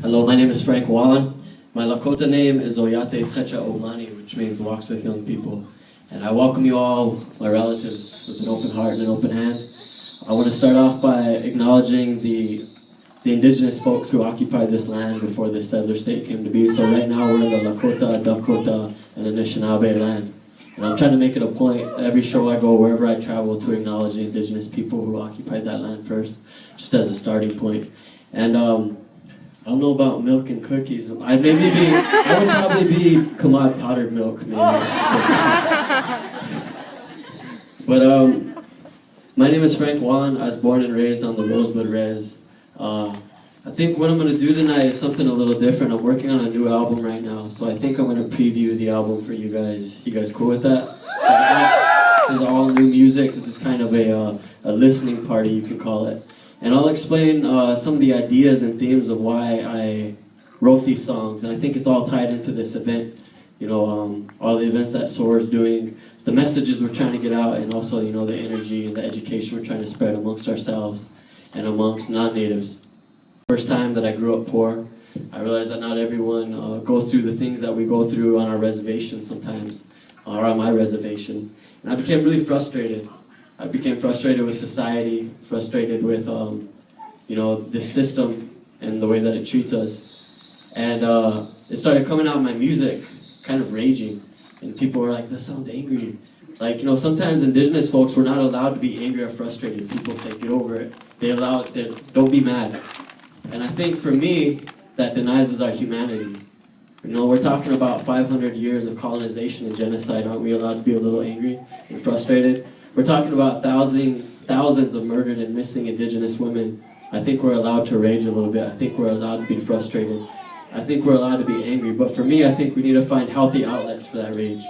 Hello, my name is Frank Waln. My Lakota name is Oyate Techa Omani, which means walks with young people. And I welcome you all, my relatives, with an open heart and an open hand. I want to start off by acknowledging the Indigenous folks who occupied this land before this settler state came to be. So right now we're in the Lakota, Dakota, and Anishinaabe land. And I'm trying to make it a point, every show I go, wherever I travel, to acknowledge the Indigenous people who occupied that land first, just as a starting point. And I don't know about milk and cookies. I would probably be Kamad powdered milk, maybe. But my name is Frank Waln. I was born and raised on the Rosebud Res. I think what I'm going to do tonight is something a little different. I'm working on a new album right now, so I think I'm going to preview the album for you guys. You guys cool with that? This is all new music. This is kind of a listening party, you could call it. And I'll explain some of the ideas and themes of why I wrote these songs. And I think it's all tied into this event. You know, all the events that SORR is doing, the messages we're trying to get out, and also, you know, the energy and the education we're trying to spread amongst ourselves and amongst non-natives. First time that I grew up poor, I realized that not everyone goes through the things that we go through on our reservation sometimes, or on my reservation. And I became really frustrated. I became frustrated with society, frustrated with, you know, this system and the way that it treats us. And it started coming out in my music, kind of raging. And people were like, that sounds angry. Like, you know, sometimes Indigenous folks were not allowed to be angry or frustrated. People say, get over it. Don't be mad. And I think for me, that denies us our humanity. You know, we're talking about 500 years of colonization and genocide. Aren't we allowed to be a little angry and frustrated? We're talking about thousands of murdered and missing Indigenous women. I think we're allowed to rage a little bit. I think we're allowed to be frustrated. I think we're allowed to be angry. But for me, I think we need to find healthy outlets for that rage.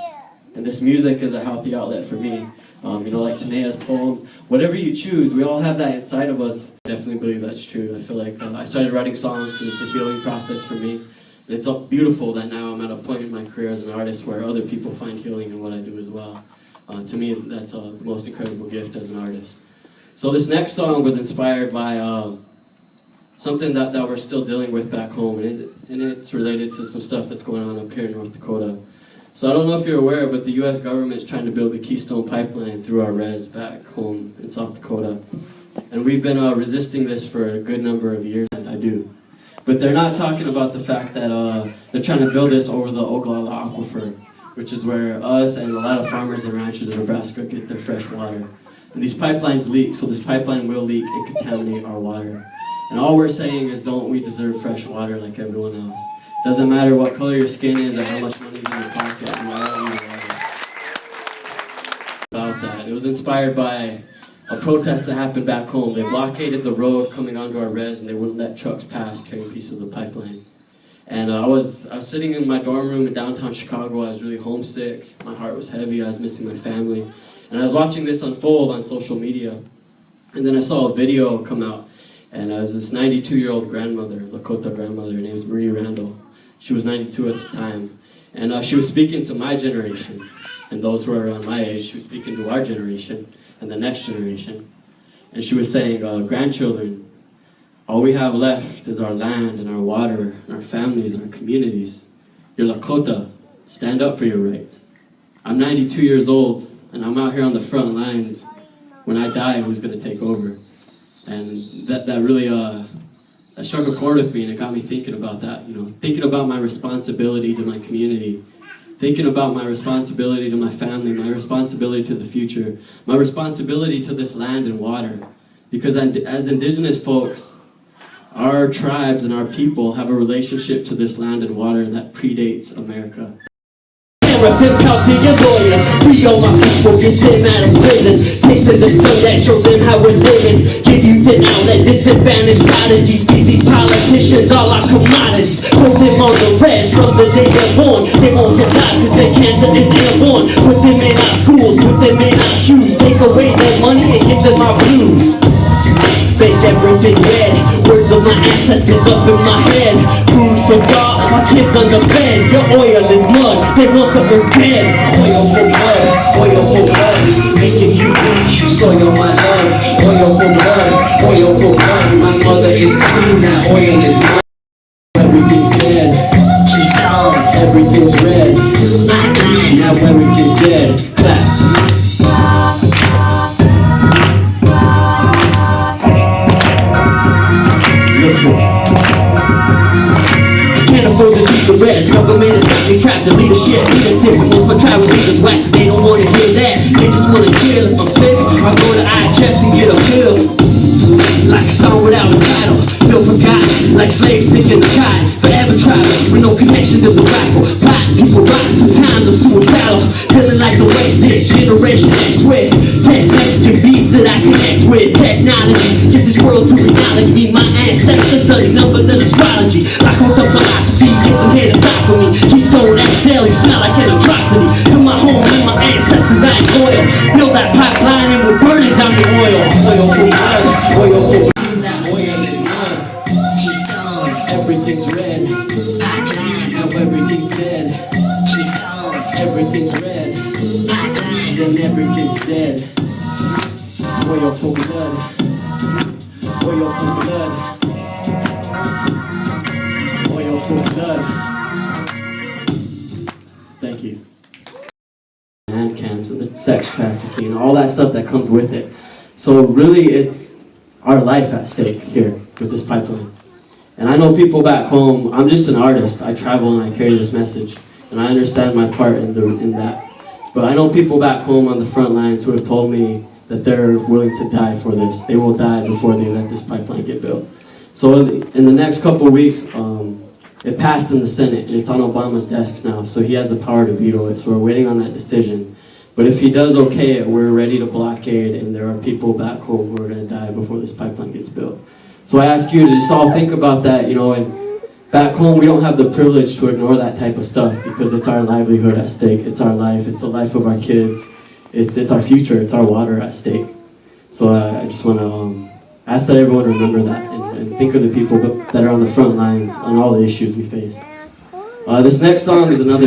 And this music is a healthy outlet for me. You know, like Tanea's poems, whatever you choose, we all have that inside of us. I definitely believe that's true. I feel like I started writing songs because it's a healing process for me. And it's beautiful that now I'm at a point in my career as an artist where other people find healing in what I do as well. To me, that's the most incredible gift as an artist. So this next song was inspired by something that we're still dealing with back home, and it's related to some stuff that's going on up here in North Dakota. So I don't know if you're aware, but the U.S. government is trying to build the Keystone Pipeline through our res back home in South Dakota. And we've been resisting this for a good number of years, and I do. But they're not talking about the fact that they're trying to build this over the Oglala Aquifer, which is where us and a lot of farmers and ranchers in Nebraska get their fresh water. And these pipelines leak, so this pipeline will leak and contaminate our water. And all we're saying is, don't we deserve fresh water like everyone else? Doesn't matter what color your skin is or how much money is in your pocket, you all need water. About that. It was inspired by a protest that happened back home. They blockaded the road coming onto our res, and they wouldn't let trucks pass carrying pieces of the pipeline. And I was sitting in my dorm room in downtown Chicago. I was really homesick. My heart was heavy. I was missing my family. And I was watching this unfold on social media. And then I saw a video come out. And it was this 92-year-old grandmother, Lakota grandmother. Her name is Marie Randall. She was 92 at the time. And she was speaking to my generation. And those who are around my age, she was speaking to our generation and the next generation. And she was saying, grandchildren, all we have left is our land and our water and our families and our communities. You're Lakota. Stand up for your rights. I'm 92 years old, and I'm out here on the front lines. When I die, who's going to take over? And that really that struck a chord with me, and it got me thinking about that. You know, thinking about my responsibility to my community, thinking about my responsibility to my family, my responsibility to the future, my responsibility to this land and water. Because as Indigenous folks, our tribes and our people have a relationship to this land and water that predates America. Send out to your lawyers, free all my people, get them out of prison. Tasting the sun that shows them how we're living. Give you the outlet, disadvantaged prodigies. Give these politicians all our commodities. Put them on the red from the day they're born. They won't survive cause their cancer is airborne. Put them in our schools, put them in our shoes. Take away their money and give them our blues. Make everything red. Words of my ancestors up in my head. Food for raw, my kids underfed. Your oil is mud, they want the earth dead. Oil for blood, oil for blood. Making you rich, soil my love. Oil for blood, oil for blood. oil is mine. Everything's dead. Everything's red. Now everything's dead. Clap. Can't afford to keep the rest. Government is got me trapped. The leadership, leadership. Most my tribal leaders whack. They don't want to hear that. They just want to chill. If I'm sick, I go to IHS and get a pill. Like a song without a title. Feel forgotten. Like slaves picking the cotton. Forever tribal with no connection to the rifle. Plotting people rotten. Sometimes I'm suicidal. Feeling like the way this generation X with. Text messaging beats that I connect with. Technology. Get this world to acknowledge me. My ancestors study numbers and astrology. Like on the philosophy. Get them here to stop for me. Keystone XL. You smell like an atrocity. To my home and my ancestors I ain't loyal. Build that pipeline and we're burning down the oil. Oil for blood. Oil for blood. Oil is blood. Everything's red. Now everything's dead. Everything's red. Then everything's dead. Oil for blood. Oil for blood. Oil for blood. Thank you. And camps and the sex trafficking and all that stuff that comes with it. So really it's our life at stake here with this pipeline. And I know people back home, I'm just an artist. I travel and I carry this message. And I understand my part in that. But I know people back home on the front lines who have told me that they're willing to die for this. They will die before they let this pipeline get built. So in the next couple of weeks, it passed in the Senate and it's on Obama's desk now. So he has the power to veto it. So we're waiting on that decision. But if he does okay it, we're ready to blockade, and there are people back home who are going to die before this pipeline gets built. So I ask you to just all think about that, you know, and back home we don't have the privilege to ignore that type of stuff because it's our livelihood at stake, it's our life, it's the life of our kids, it's our future, it's our water at stake. So I just want to ask that everyone remember that and think of the people that are on the front lines on all the issues we face. This next song is another